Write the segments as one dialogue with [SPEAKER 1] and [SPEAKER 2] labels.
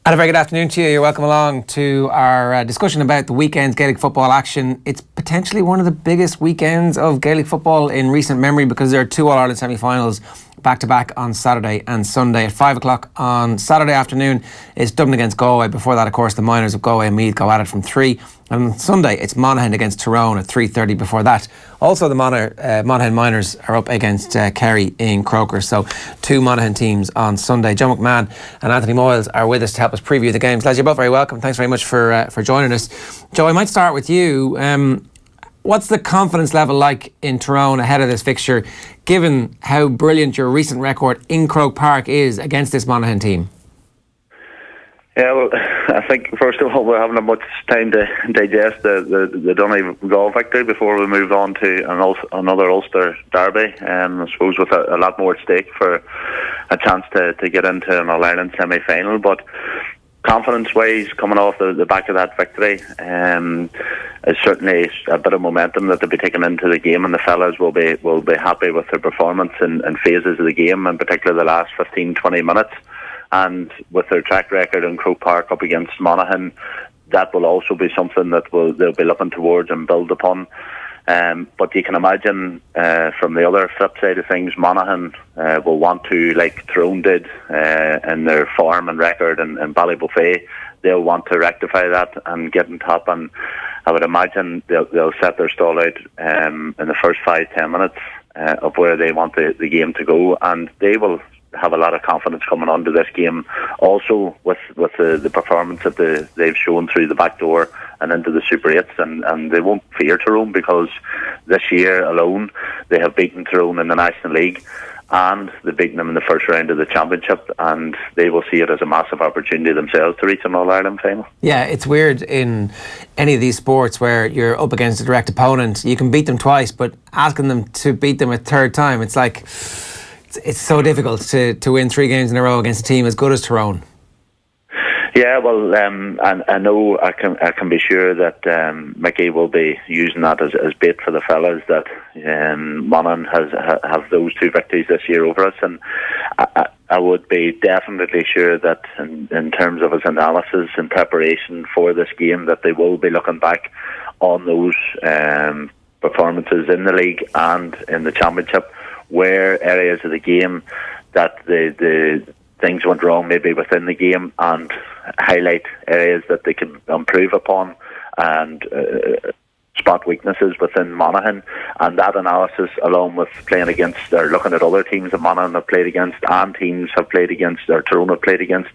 [SPEAKER 1] And a very good afternoon to you. You're welcome along to our discussion about the weekend's Gaelic football action. It's potentially one of the biggest weekends of Gaelic football in recent memory because there are two All-Ireland semi-finals back-to-back on Saturday and Sunday. At 5 o'clock on Saturday afternoon, it's Dublin against Galway. Before that, of course, the Miners of Galway and Meath go at it from 3. And on Sunday, it's Monaghan against Tyrone at 3:30 before that. Also, the Monaghan Miners are up against Kerry in Croker. So, two Monaghan teams on Sunday. Joe McMahon and Anthony Moyles are with us to help us preview the games. Lads, you're both very welcome. Thanks very much for joining us. Joe, I might start with you. What's the confidence level like in Tyrone ahead of this fixture, given how brilliant your recent record in Croke Park is against this Monaghan team?
[SPEAKER 2] Yeah, well, I think first of all we haven't had much time to digest the Donegal victory before we move on to another Ulster derby. I suppose with a lot more at stake for a chance to get into an All-Ireland semi-final. But confidence-wise, coming off the back of that victory, is certainly a bit of momentum that they'll be taking into the game, and the fellas will be happy with their performance in phases of the game, in particular the last 15-20 minutes. And with their track record in Croke Park up against Monaghan, that will also be something that they'll be looking towards and build upon. But you can imagine from the other flip side of things, Monaghan will want to, like Tyrone did in their form and record in Ballybuffet, they'll want to rectify that and get on top. And I would imagine they'll set their stall out in the first 5-10 minutes of where they want the game to go, and they will have a lot of confidence coming onto this game also with the performance that they've shown through the back door and into the Super 8s, and they won't fear Tyrone because this year alone they have beaten Tyrone in the National League and they've beaten them in the first round of the Championship, and they will see it as a massive opportunity themselves to reach an All-Ireland final. Yeah, it's weird in any of these sports where you're up against a direct opponent, you can beat them twice, but asking them to beat them a third time, it's like it's so difficult to win 3 games in a row against a team as good as Tyrone. Yeah, well, and I know I can be sure that Mickey will be using that as bait for the fellas, that Monaghan have those 2 victories this year over us, and I would be definitely sure that in terms of his analysis and preparation for this game, that they will be looking back on those performances in the league and in the Championship, where areas of the game that the things went wrong maybe within the game, and highlight areas that they can improve upon and spot weaknesses within Monaghan. And that analysis, along with playing against or looking at other teams that Monaghan have played against and teams have played against or Tyrone have played against,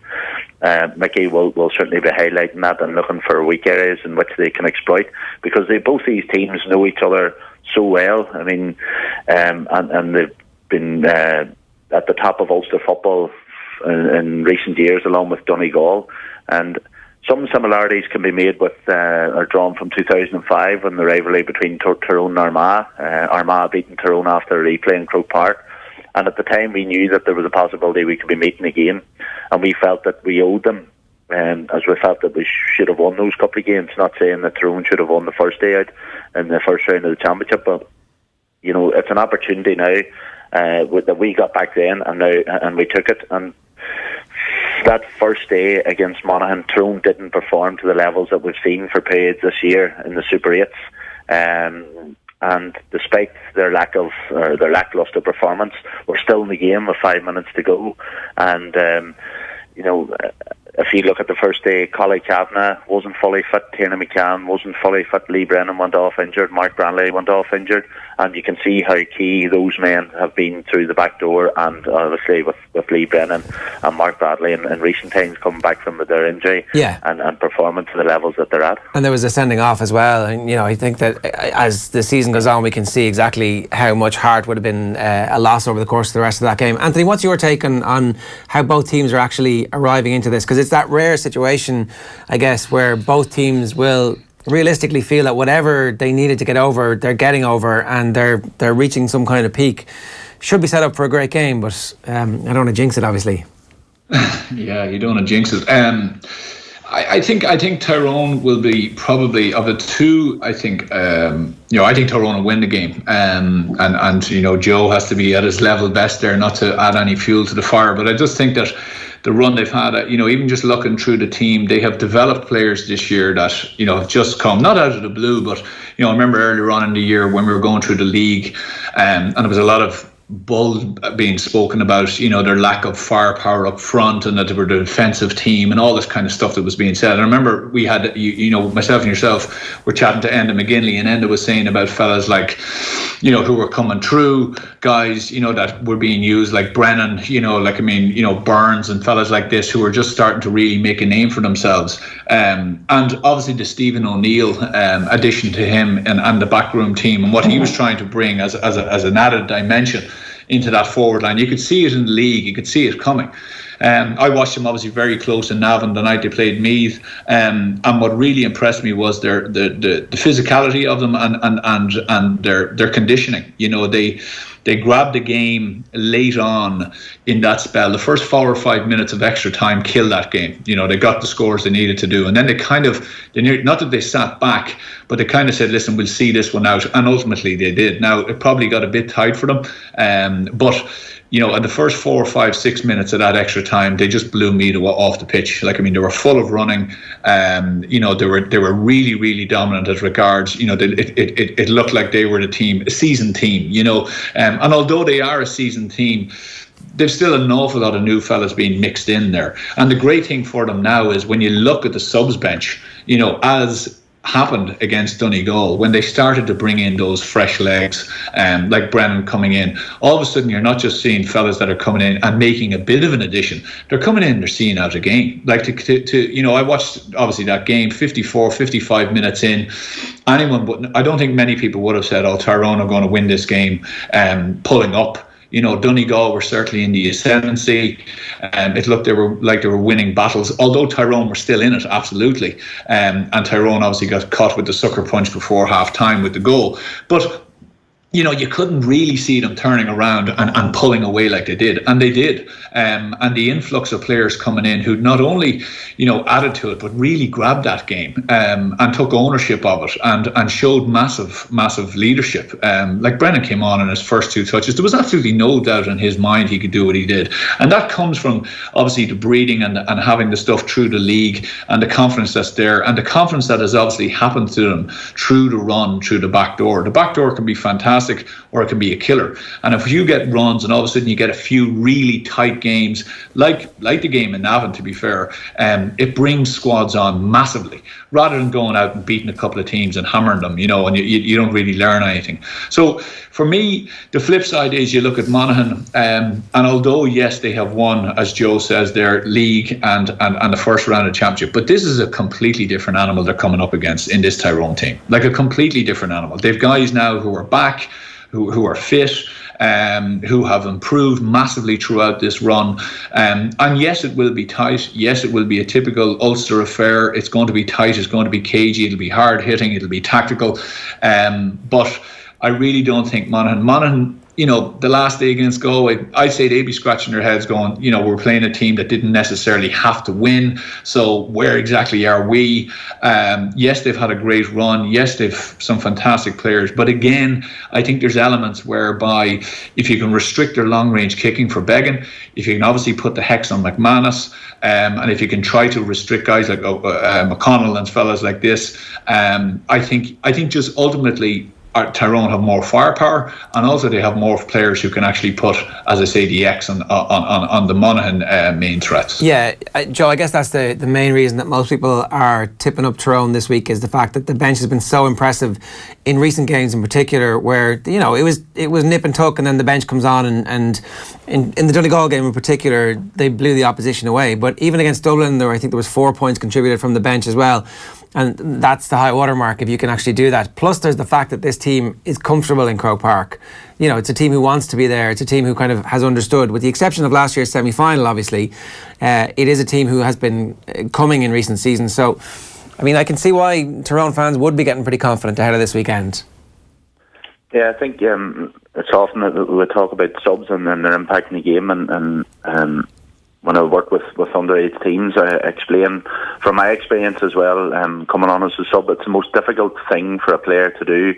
[SPEAKER 2] Mickey will certainly be highlighting that and looking for weak areas in which they can exploit, because both these teams know each other so well. I mean, and they've been at the top of Ulster football in recent years, along with Donegal, and some similarities can be made with or drawn from 2005 when the rivalry between Tyrone and Armagh. Armagh beating Tyrone after a replay in Croke Park, and at the time we knew that there was a possibility we could be meeting again, and we felt that we owed them, as we felt that we should have won those couple of games. Not saying that Tyrone should have won the first day out in the first round of the Championship, but you know, it's an opportunity now that we got back then, and we took it. And that first day against Monaghan, Tyrone didn't perform to the levels that we've seen for periods this year in the Super 8s, and despite their lackluster performance, we're still in the game with 5 minutes to go. And you know, if you look at the first day, Collie Kavanagh wasn't fully fit, Tiernan McCann wasn't fully fit, Lee Brennan went off injured, Mark Branley went off injured, and you can see how key those men have been through the back door, and obviously with Lee Brennan and Mark Bradley in recent times coming back from their injury, and performing to the levels that they're at. And there was a sending off as well, and you know, I think that as the season goes on we can see exactly how much heart would have been a loss over the course of the rest of that game. Anthony, what's your take on how both teams are actually arriving into this? Because it's that rare situation, I guess, where both teams will realistically feel that whatever they needed to get over, they're getting over, and they're reaching some kind of peak. Should be set up for a great game, but I don't want to jinx it, obviously.
[SPEAKER 3] Yeah, you don't want to jinx it. I think Tyrone will be probably of the two. I think I think Tyrone will win the game, and Joe has to be at his level best there, not to add any fuel to the fire. But I just think that the run they've had, even just looking through the team, they have developed players this year that have just come not out of the blue, but I remember earlier on in the year when we were going through the league, and there was a lot of bull being spoken about, their lack of firepower up front and that they were the defensive team and all this kind of stuff that was being said. And I remember we had, myself and yourself were chatting to Enda McGinley, and Enda was saying about fellas like, who were coming through, guys, that were being used like Brennan, Burns and fellas like this who were just starting to really make a name for themselves. And obviously the Stephen O'Neill addition to him and the backroom team and what he was trying to bring as an added dimension into that forward line. You could see it in the league. You could see it coming. I watched them obviously very close in Navan the night they played Meath, and what really impressed me was the physicality of them and their conditioning. They grabbed the game late on in that spell. The first 4 or 5 minutes of extra time killed that game. They got the scores they needed to do, and then they not that they sat back, but they kind of said, listen, we'll see this one out, and ultimately they did. Now it probably got a bit tight for them, but in the first 4 or 5, 6 minutes of that extra time, they just blew Meath off the pitch. They were full of running. They were really, really dominant as regards. It looked like they were a seasoned team. And although they are a seasoned team, there's still an awful lot of new fellas being mixed in there. And the great thing for them now is when you look at the subs bench, as happened against Donegal, when they started to bring in those fresh legs, like Brennan coming in, all of a sudden you're not just seeing fellas that are coming in and making a bit of an addition. They're coming in, they're seeing out a game. I watched obviously that game, 54, 55 minutes in. I don't think many people would have said, Tyrone are going to win this game pulling up. Donegal were certainly in the ascendancy. It looked they were winning battles, although Tyrone were still in it, absolutely. And Tyrone obviously got caught with the sucker punch before half time with the goal. But you couldn't really see them turning around and pulling away like they did. And they did. And the influx of players coming in who not only, added to it, but really grabbed that game and took ownership of it and showed massive leadership. Like Brennan came on in his first 2 touches. There was absolutely no doubt in his mind he could do what he did. And that comes from obviously the breeding and having the stuff through the league and the confidence that's there and the confidence that has obviously happened to them through the run, through the back door. The back door can be fantastic, or it can be a killer. And if you get runs and all of a sudden you get a few really tight games, like the game in Navan, to be fair, it brings squads on massively, rather than going out and beating a couple of teams and hammering them, and you don't really learn anything. So for me, the flip side is you look at Monaghan, and although yes, they have won, as Joe says, their league and the first round of championship, but this is a completely different animal they're coming up against in this Tyrone team. Like a completely different animal. They've guys now who are back, who are fit, who have improved massively throughout this run. And yes, it will be tight. Yes, it will be a typical Ulster affair. It's going to be tight. It's going to be cagey. It'll be hard hitting. It'll be tactical. But I really don't think Monaghan, the last day against Galway, I'd say they'd be scratching their heads going, we're playing a team that didn't necessarily have to win. So where exactly are we? Yes, they've had a great run. Yes, they've some fantastic players. But again, I think there's elements whereby if you can restrict their long range kicking for Beggan, if you can obviously put the hex on McManus, and if you can try to restrict guys like McConnell and fellas like this, I think just ultimately Tyrone have more firepower, and also they have more players who can actually put, as I say, the X on the Monaghan main threats.
[SPEAKER 1] Yeah, Joe, I guess that's the main reason that most people are tipping up Tyrone this week, is the fact that the bench has been so impressive in recent games in particular, where it was nip and tuck, and then the bench comes on and in the Donegal game in particular, they blew the opposition away. But even against Dublin, I think there was 4 points contributed from the bench as well. And that's the high water mark if you can actually do that. Plus, there's the fact that this team is comfortable in Croke Park. It's a team who wants to be there. It's a team who kind of has understood, with the exception of last year's semi-final, obviously. It is a team who has been coming in recent seasons. So, I can see why Tyrone fans would be getting pretty confident ahead of this weekend.
[SPEAKER 2] Yeah, I think it's often that we talk about subs and their impact in the game, and when I work with underage teams, I explain from my experience as well, coming on as a sub, it's the most difficult thing for a player to do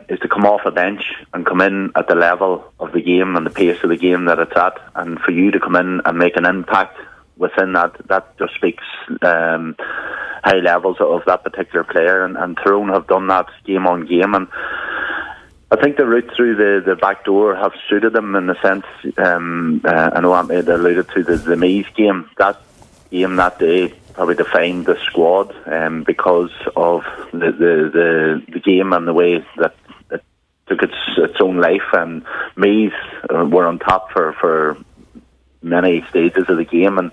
[SPEAKER 2] is to come off a bench and come in at the level of the game and the pace of the game that it's at, and for you to come in and make an impact within that just speaks high levels of that particular player, and Tyrone have done that game on game, and I think the route through the back door have suited them in the sense, I know I alluded to the Meath game. That game that day probably defined the squad because of the game and the way that it took its own life. And Meath were on top for many stages of the game, and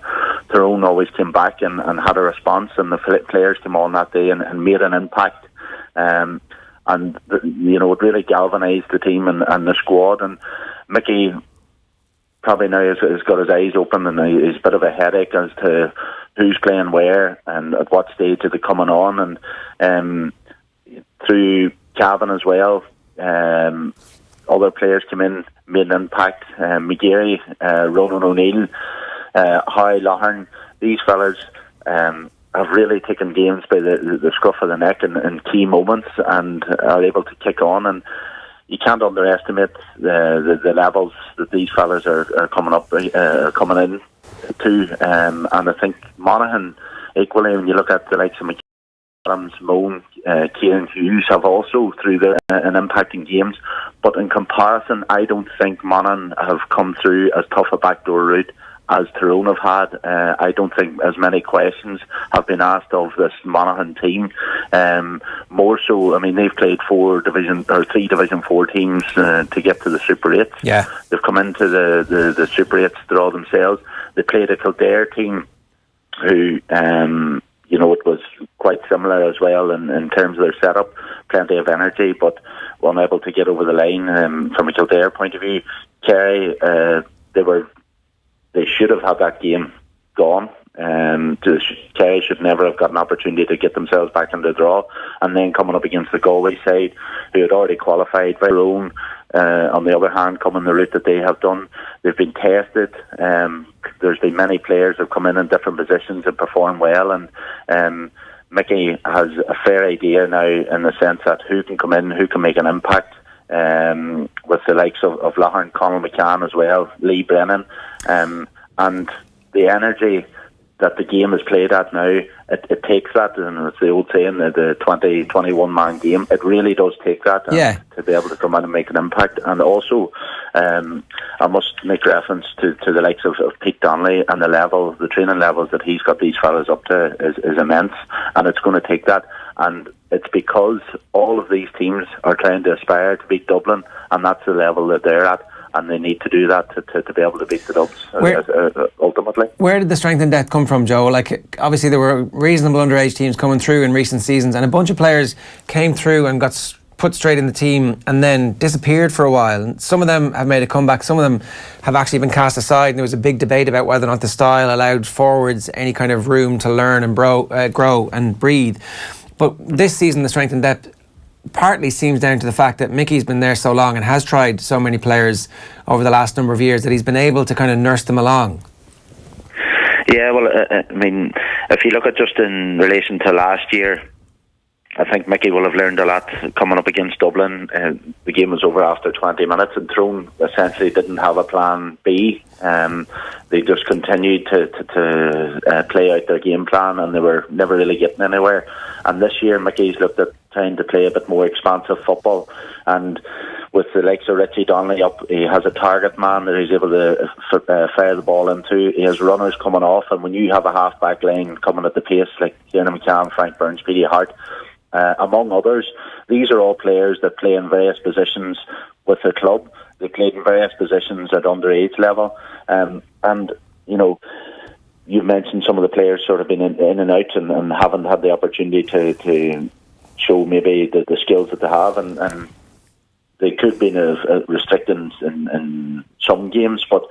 [SPEAKER 2] Tyrone always came back and had a response, and the players came on that day and made an impact. And it really galvanised the team and the squad. And Mickey probably now has got his eyes open, and he's a bit of a headache as to who's playing where and at what stage are they coming on. And through Cavan as well, other players came in, made an impact. McGeary, Ronan O'Neill, Howe Loughearn, these fellas have really taken games by the scruff of the neck in key moments and are able to kick on. And you can't underestimate the levels that these fellas are coming in to. And I think Monaghan, equally, when you look at the likes of Adams, Moan, Kieran Hughes have also through an impact in games. But in comparison, I don't think Monaghan have come through as tough a backdoor route as Tyrone have had. I don't think as many questions have been asked of this Monaghan team. More so, I mean, they've played 3 Division 4 teams to get to the Super 8s.
[SPEAKER 1] Yeah. They've
[SPEAKER 2] come into the Super 8s to draw themselves. They played a Kildare team who, it was quite similar as well in terms of their setup, plenty of energy, but were unable to get over the line from a Kildare point of view. Kerry, they should have had that game gone. Kerry should never have got an opportunity to get themselves back in the draw. And then coming up against the Galway side, who had already qualified their own, on the other hand, coming the route that they have done, they've been tested. There's been many players who have come in different positions and performed well. And Mickey has a fair idea now in the sense that who can come in, who can make an impact. With the likes of Loughearn, Conal McCann as well, Lee Brennan, and the energy that the game is played at now, it takes that, and it's the old saying, the 20-21 man game, it really does take that to be able to come in and make an impact. And also, I must make reference to the likes of Pete Donnelly and the training levels that he's got these fellas up to is immense, and it's going to take that. And it's because all of these teams are trying to aspire to beat Dublin, and that's the level that they're at, and they need to do that to be able to beat the Dubs ultimately. Where
[SPEAKER 1] did the strength and depth come from, Joe? Like, obviously there were reasonable underage teams coming through in recent seasons, and a bunch of players came through and got put straight in the team and then disappeared for a while. And some of them have made a comeback, some of them have actually been cast aside, and there was a big debate about whether or not the style allowed forwards any kind of room to learn and grow and breathe. But this season, the strength and depth partly seems down to the fact that Mickey's been there so long and has tried so many players over the last number of years that he's been able to kind of nurse them along.
[SPEAKER 2] Yeah, well, I mean, if you look at just in relation to last year, I think Mickey will have learned a lot coming up against Dublin. The game was over after 20 minutes, and Tyrone essentially didn't have a plan B. They just continued to play out their game plan, and they were never really getting anywhere. And this year, Mickey's looked at trying to play a bit more expansive football, and with the likes of Richie Donnelly up, he has a target man that he's able to fire the ball into. He has runners coming off, and when you have a half-back line coming at the pace like Kieran McCann, Frank Burns, Petey Hart, among others, these are all players that play in various positions with the club. They played in various positions at underage level, and you've mentioned some of the players sort of been in and out and haven't had the opportunity to show maybe the skills that they have, and they could be restricted in some games. But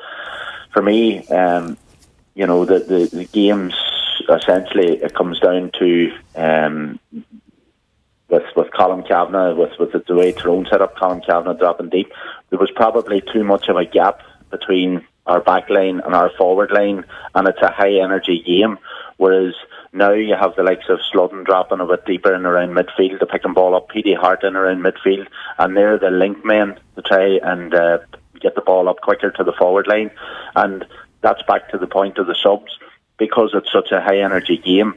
[SPEAKER 2] for me, the games essentially it comes down to with Colin Kavanagh, with the way Tyrone set up Colin Kavanagh dropping deep, there was probably too much of a gap between our back line and our forward line, and it's a high energy game. Whereas now you have the likes of Sludden dropping a bit deeper in around midfield to pick and ball up, PD Hart in around midfield, and they're the link men to try and get the ball up quicker to the forward line. And that's back to the point of the subs. Because it's such a high energy game,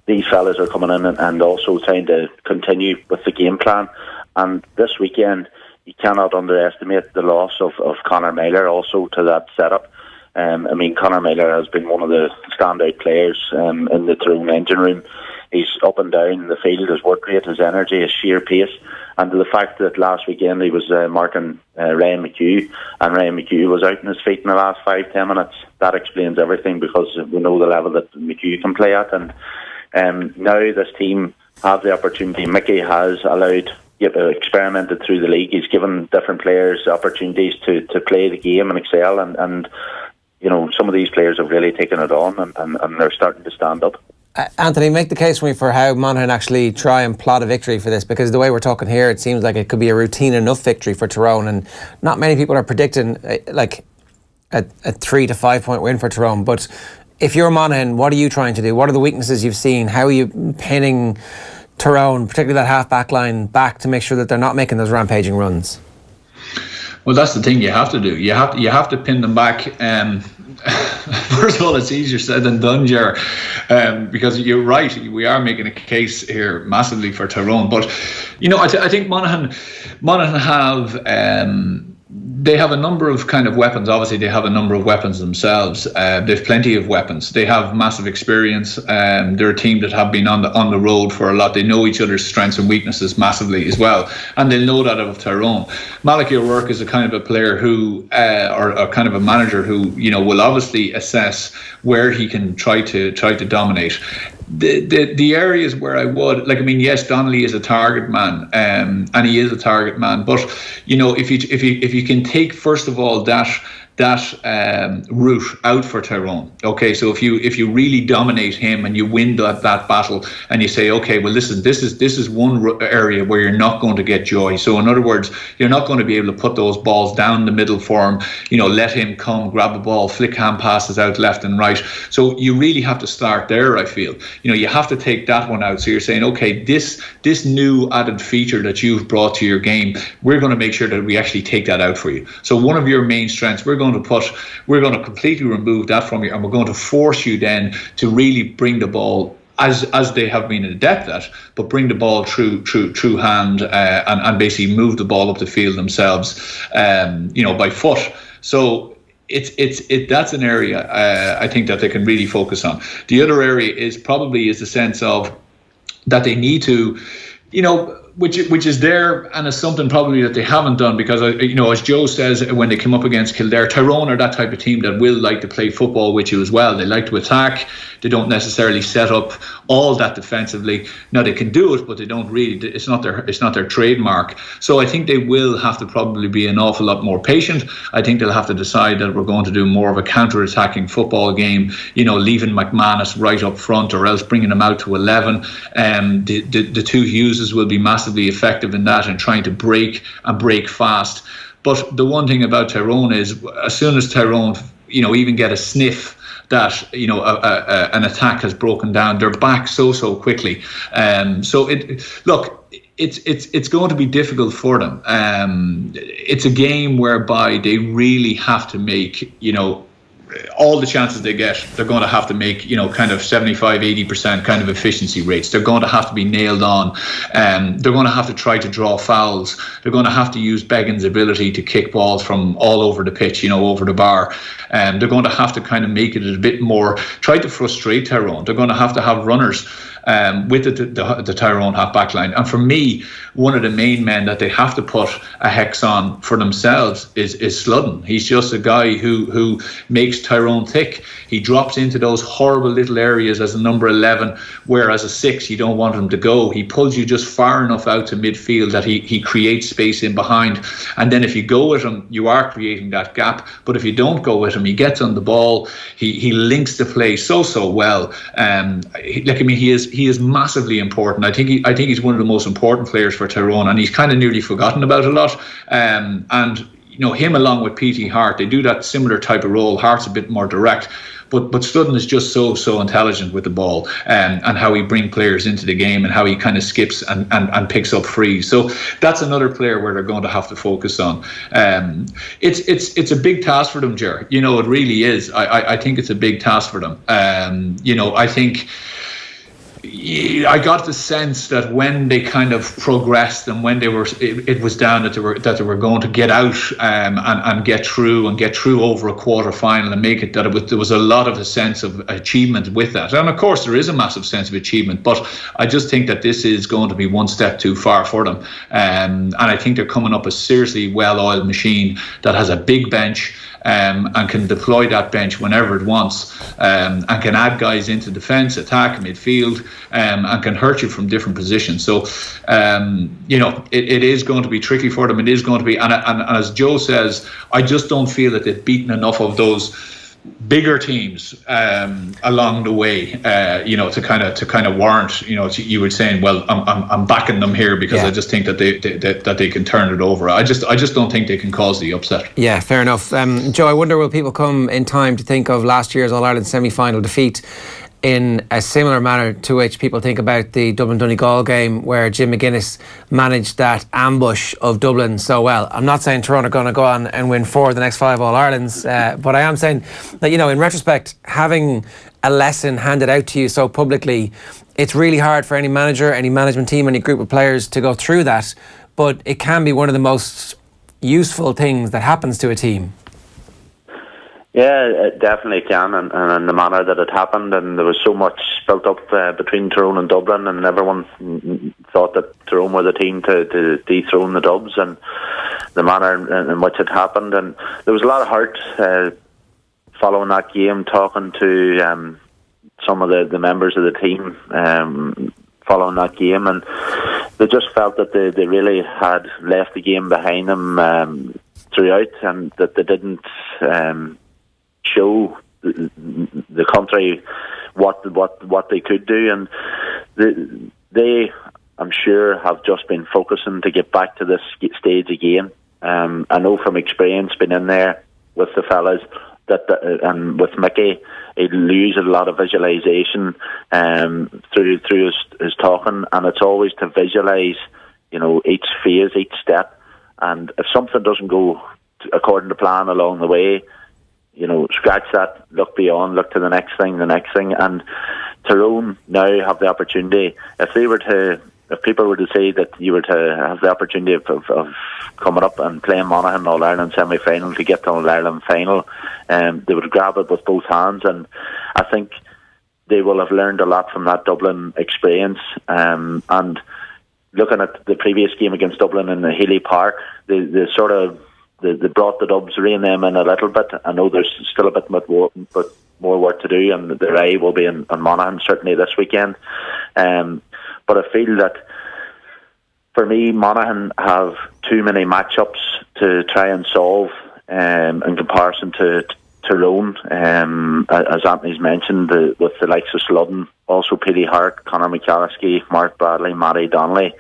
[SPEAKER 2] these fellas are coming in and also trying to continue with the game plan. And this weekend, you cannot underestimate the loss of Conor Meyler also to that setup. Conor Meyler has been one of the standout players in the Tyrone engine room. He's up and down the field, his work rate, his energy, his sheer pace. And the fact that last weekend he was marking Ryan McHugh, and Ryan McHugh was out on his feet in the last 5-10 minutes, that explains everything, because we know the level that McHugh can play at. And now this team have the opportunity. Mickey has experimented through the league. He's given different players opportunities to play the game and excel. And some of these players have really taken it on, and they're starting to stand up.
[SPEAKER 1] Anthony, make the case for me for how Monaghan actually try and plot a victory for this, because the way we're talking here, it seems like it could be a routine enough victory for Tyrone, and not many people are predicting like a 3 to 5 point win for Tyrone. But if you're Monaghan, what are you trying to do? What are the weaknesses you've seen? How are you pinning Tyrone, particularly that half back line, back to make sure that they're not making those rampaging runs?
[SPEAKER 3] Well, that's the thing you have to do. You have to pin them back. First of all, it's easier said than done, Ger, because you're right. We are making a case here massively for Tyrone, but I think Monaghan have. They have a number of kind of weapons. Obviously, they have a number of weapons themselves. They've plenty of weapons. They have massive experience. They're a team that have been on the road for a lot. They know each other's strengths and weaknesses massively as well, and they'll know that of Tyrone. Malachy O'Rourke is a kind of a player who, or a kind of a manager who, will obviously assess where he can try to dominate. The areas where I would yes, Donnelly is a target man, and he is a target man. But if you can take first of all that route out for Tyrone. Okay, so if you really dominate him and you win that battle, and you say, okay, well this is one area where you're not going to get joy. So in other words, you're not going to be able to put those balls down the middle for him. Let him come, grab the ball, flick hand passes out left and right. So you really have to start there. I feel you have to take that one out. So you're saying, okay, this new added feature that you've brought to your game, we're going to make sure that we actually take that out for you. So one of your main strengths, we're going to completely remove that from you, and we're going to force you then to really bring the ball as they have been adept at, but bring the ball through hand and basically move the ball up the field themselves, by foot. So that's an area I think that they can really focus on. The other area is the sense of that they need to, which is there, and is something probably that they haven't done, because as Joe says, when they come up against Kildare, Tyrone are that type of team that will like to play football with you as well. They like to attack. They don't necessarily set up all that defensively. Now they can do it, but they don't really. It's not their trademark. So I think they will have to probably be an awful lot more patient. I think they'll have to decide that we're going to do more of a counter-attacking football game. Leaving McManus right up front, or else bringing him out to 11. The two Hugheses will be massively effective in that and trying to break fast. But the one thing about Tyrone is, as soon as Tyrone, even get a sniff that an attack has broken down, they're back so quickly. It's going to be difficult for them. It's a game whereby they really have to make all the chances they get, they're going to have to make, kind of 75-80% kind of efficiency rates. They're going to have to be nailed on. They're going to have to try to draw fouls. They're going to have to use Beggin's ability to kick balls from all over the pitch, over the bar. They're going to have to kind of make it a bit more, try to frustrate Tyrone. They're going to have runners with the Tyrone half back line. And for me, one of the main men that they have to put a hex on for themselves is Sludden. He's just a guy who makes Tyrone thick. He drops into those horrible little areas as a number 11, where as a 6 you don't want him to go. He pulls you just far enough out to midfield that he creates space in behind. And then if you go with him, you are creating that gap. But if you don't go with him, he gets on the ball. He links the play so well. He is massively important. I think he's one of the most important players for Tyrone, and he's kind of nearly forgotten about a lot. And him along with P.T. Hart, they do that similar type of role. Hart's a bit more direct. But Studden is just so intelligent with the ball, and how he brings players into the game and how he kind of skips and picks up frees. So that's another player where they're going to have to focus on. It's a big task for them, Ger. It really is. I think it's a big task for them. I think I got the sense that when they kind of progressed and when it was down that they were going to get out and get through over a quarter final and make it, there was a lot of a sense of achievement with that. And of course there is a massive sense of achievement, but I just think that this is going to be one step too far for them. And I think they're coming up a seriously well-oiled machine that has a big bench. And can deploy that bench whenever it wants, and can add guys into defence, attack, midfield, and can hurt you from different positions. So, it is going to be tricky for them. It is going to be, and as Joe says, I just don't feel that they've beaten enough of those bigger teams along the way, to kind of warrant, you were saying, well, I'm backing them here because I just think that they can turn it over. I just don't think they can cause the upset.
[SPEAKER 1] Yeah, fair enough. Joe, I wonder will people come in time to think of last year's All-Ireland semi-final defeat in a similar manner to which people think about the Dublin-Donegal game where Jim McGuinness managed that ambush of Dublin so well. I'm not saying Tyrone are going to go on and win 4 of the next 5 All-Irelands, but I am saying that, in retrospect, having a lesson handed out to you so publicly, it's really hard for any manager, any management team, any group of players to go through that, but it can be one of the most useful things that happens to a team.
[SPEAKER 2] Yeah, it definitely can, and in the manner that it happened, and there was so much built up between Tyrone and Dublin, and everyone thought that Tyrone were the team to dethrone the Dubs, and the manner in which it happened, and there was a lot of hurt following that game, talking to some of the members of the team following that game, and they just felt that they really had left the game behind them throughout, and that they didn't show the country what they could do, and they I'm sure have just been focusing to get back to this stage again. I know from experience, being in there with the fellas and with Mickey, he'd lose a lot of visualisation through his talking, and it's always to visualise, each phase, each step, and if something doesn't go according to plan along the way, scratch that, look beyond, look to the next thing, and Tyrone now have the opportunity. If people were to say that you were to have the opportunity of coming up and playing Monaghan All-Ireland semi-final to get to All-Ireland final, they would grab it with both hands, and I think they will have learned a lot from that Dublin experience. And looking at the previous game against Dublin in the Healy Park, they brought the Dubs, rein them in a little bit. I know there's still a bit more work to do, and their eye will be on Monaghan certainly this weekend. But I feel that for me, Monaghan have too many matchups to try and solve in comparison to Tyrone. As Anthony's mentioned, with the likes of Sludden, also P.T. Hart, Conor McCalliskey, Mark Bradley, Matty Donnelly.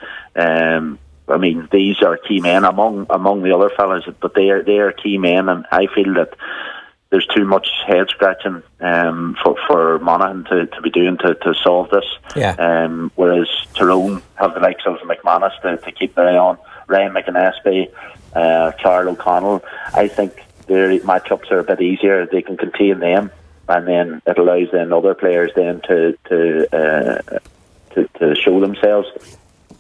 [SPEAKER 2] These are key men among the other fellas, but they are key men, and I feel that there's too much head scratching for Monaghan to be doing to solve this.
[SPEAKER 1] Yeah.
[SPEAKER 2] Whereas Tyrone have the likes of McManus to keep their eye on, Ryan McInnesby, Charles O'Connell. I think their matchups are a bit easier. They can contain them, and then it allows then other players then to show themselves.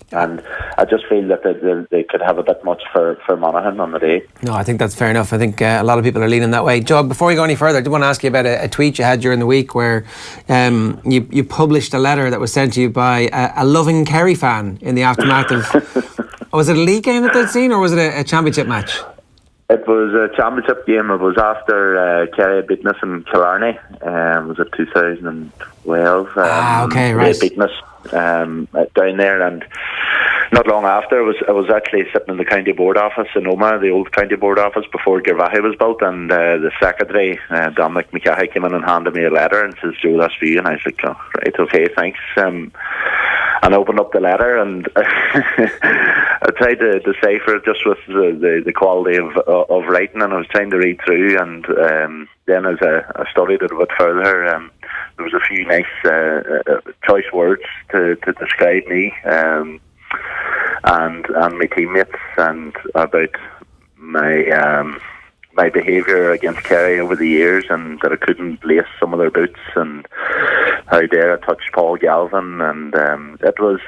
[SPEAKER 2] And I just feel that they could have a bit much for Monaghan on the day. No,
[SPEAKER 1] I think that's fair enough. I think a lot of people are leaning that way. Joe, before we go any further, I did want to ask you about a tweet you had during the week where you published a letter that was sent to you by a loving Kerry fan in the aftermath of... Was it a league game that they'd seen, or was it a championship match?
[SPEAKER 2] It was a championship game. It was after Kerry had beaten us in Killarney. Was it 2012?
[SPEAKER 1] Okay, right.
[SPEAKER 2] They beaten us down there, and not long after, I was actually sitting in the county board office in Omagh, the old county board office before Girvahy was built, and the secretary, Dominic McCahey, came in and handed me a letter and says, "Joe, that's for you." And I was like, "Oh, right, okay, thanks." and opened up the letter, and I tried to decipher it just with the quality of writing, and I was trying to read through, and then as I studied it a bit further, there was a few nice choice words to describe me and my teammates, and about my behaviour against Kerry over the years, and that I couldn't lace some of their boots, and how dare I touch Paul Galvin, and it was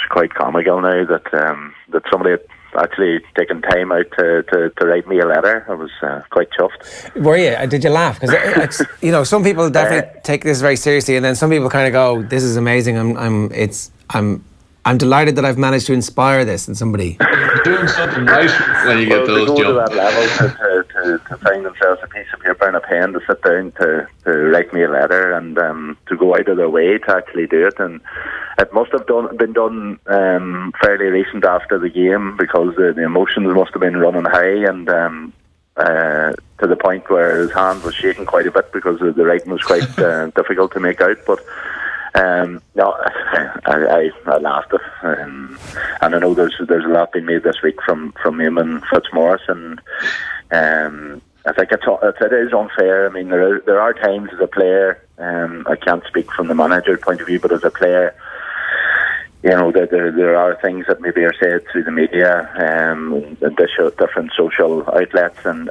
[SPEAKER 2] quite comical now that somebody had actually taken time out to write me a letter. I was quite chuffed.
[SPEAKER 1] Were you? Did you laugh? Because some people definitely take this very seriously, and then some people kind of go, "This is amazing. I'm delighted that I've managed to inspire this in somebody."
[SPEAKER 3] You're doing something right when you get those,
[SPEAKER 2] to go
[SPEAKER 3] Joe.
[SPEAKER 2] to that level to find themselves a piece of paper and a pen to sit down to write me a letter, and to go out of their way to actually do it, and it must have been done fairly recent after the game, because the emotions must have been running high, and to the point where his hand was shaking quite a bit because the writing was quite difficult to make out, but. No, I laughed it, and I know there's a lot being made this week from him and Fitzmaurice, and I think it is unfair. I mean, there are times as a player, I can't speak from the manager point of view, but as a player, there are things that maybe are said through the media, and different social outlets, and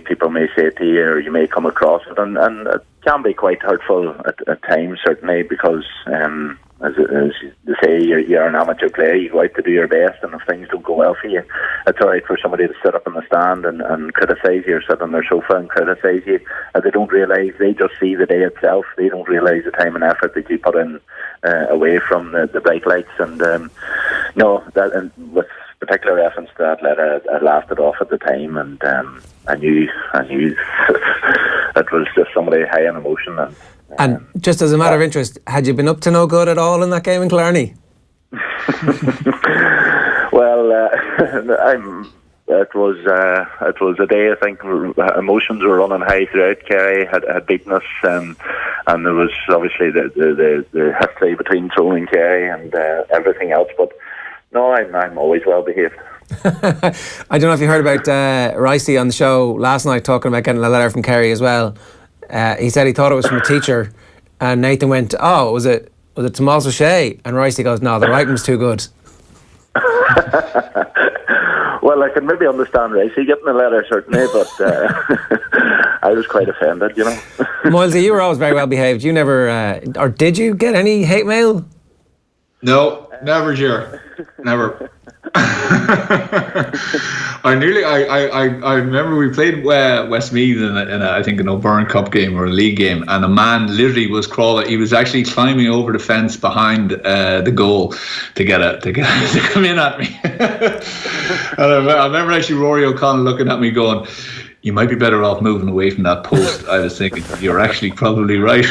[SPEAKER 2] people may say it to you, or you may come across it, and it can be quite hurtful at times, certainly, because as they say, you're an amateur player, you go out to do your best, and if things don't go well for you, it's alright for somebody to sit up in the stand and criticise you, or sit on their sofa and criticise you. They don't realise, they just see the day itself, they don't realise the time and effort that you put in away from the bright lights, and with particular reference to that letter, I laughed it off at the time, and I knew it was just somebody high in emotion.
[SPEAKER 1] And just as a matter of interest, had you been up to no good at all in that game in Killarney?
[SPEAKER 2] Well, it was a day, I think, emotions were running high throughout. Kerry had beaten us, and there was obviously the history between Tyrone and Kerry and everything else, but no, I'm always well behaved.
[SPEAKER 1] I don't know if you heard about Ricey on the show last night talking about getting a letter from Kerry as well. He said he thought it was from a teacher, and Nathan went, "Oh, was it Moyles O'Shea?" And Ricey goes, "No, the writing was too good."
[SPEAKER 2] Well, I can maybe understand Ricey getting a letter, certainly, but I was quite offended,
[SPEAKER 1] Moylesy, you were always very well behaved. You never, or did you get any hate mail?
[SPEAKER 3] No, never, Ger. Never. I remember we played Westmeath in I think an O'Byrne Cup game or a league game, and a man literally was crawling. He was actually climbing over the fence behind the goal to come in at me. And I remember actually Rory O'Connell looking at me going, "You might be better off moving away from that post." I was thinking, you're actually probably right.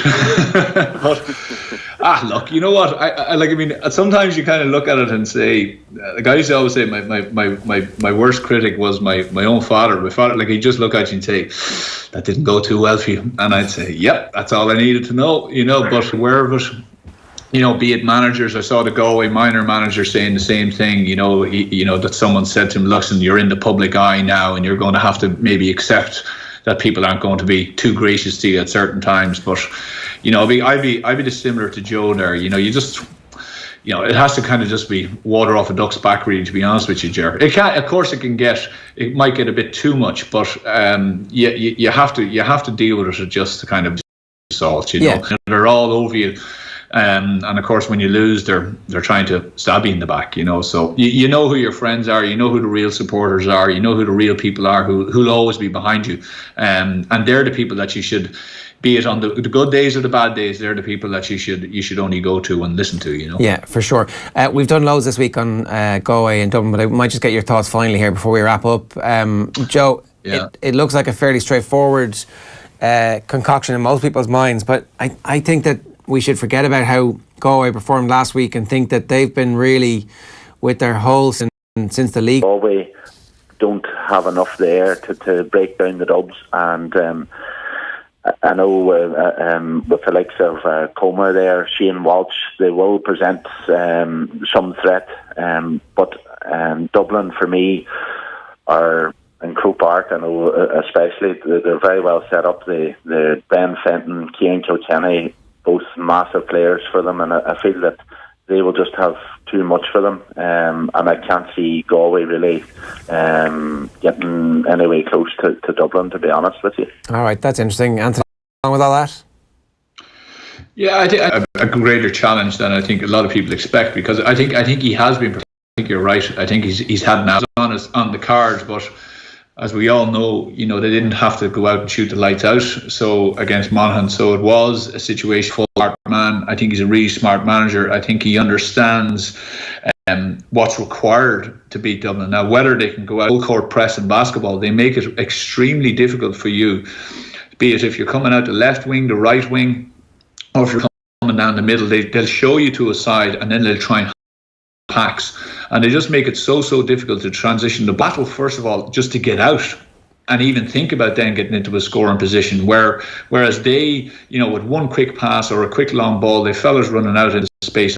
[SPEAKER 3] But look, you know what? I mean, sometimes you kind of look at it and say, the guys always say my worst critic was my own father. My father, like, he'd just look at you and say, "That didn't go too well for you," and I'd say, "Yep, that's all I needed to know." But aware of it. Be it managers, I saw the Galway minor manager saying the same thing, that someone said to him, "Listen, you're in the public eye now, and you're going to have to maybe accept that people aren't going to be too gracious to you at certain times." But, I'd be just similar to Joe there. You just, it has to kind of just be water off a duck's back, really, to be honest with you, Ger. It can, of course, it might get a bit too much, but you have to deal with it just to kind of salt,
[SPEAKER 1] Yeah.
[SPEAKER 3] They're all over you. And of course, when you lose, they're trying to stab you in the back, So you know who your friends are, you know who the real supporters are, you know who the real people are who'll always be behind you, and they're the people that you should, be it on the good days or the bad days, they're the people that you should only go to and listen to,
[SPEAKER 1] Yeah, for sure. We've done loads this week on Galway and Dublin, but I might just get your thoughts finally here before we wrap up. Joe,
[SPEAKER 3] yeah.
[SPEAKER 1] It looks like a fairly straightforward concoction in most people's minds, but I think that we should forget about how Galway performed last week and think that they've been really, with their whole since the league.
[SPEAKER 2] Galway don't have enough there to break down the Dubs, and I know with the likes of Comer there, Shane Walsh, they will present some threat. But Dublin, for me, are in Croke Park, I know especially, they're very well set up. The Ben Fenton, Cian Kilkenny, both massive players for them, and I feel that they will just have too much for them, and I can't see Galway really getting anyway close to Dublin, to be honest with you.
[SPEAKER 1] All right, that's interesting. Anthony, along with all that?
[SPEAKER 3] Yeah, I think a greater challenge than I think a lot of people expect, because I think he has been. I think you're right. I think he's had an on the cards, but as we all know, they didn't have to go out and shoot the lights out. So against Monaghan, so it was a situation for a smart man. I think he's a really smart manager. I think he understands what's required to beat Dublin. Now, whether they can go out full court press in basketball, they make it extremely difficult for you. Be it if you're coming out the left wing, the right wing, or if you're coming down the middle, they'll show you to a side and then they'll try and packs, and they just make it so difficult to transition the battle, first of all, just to get out and even think about then getting into a scoring position, whereas they, with one quick pass or a quick long ball, they fellas running out into space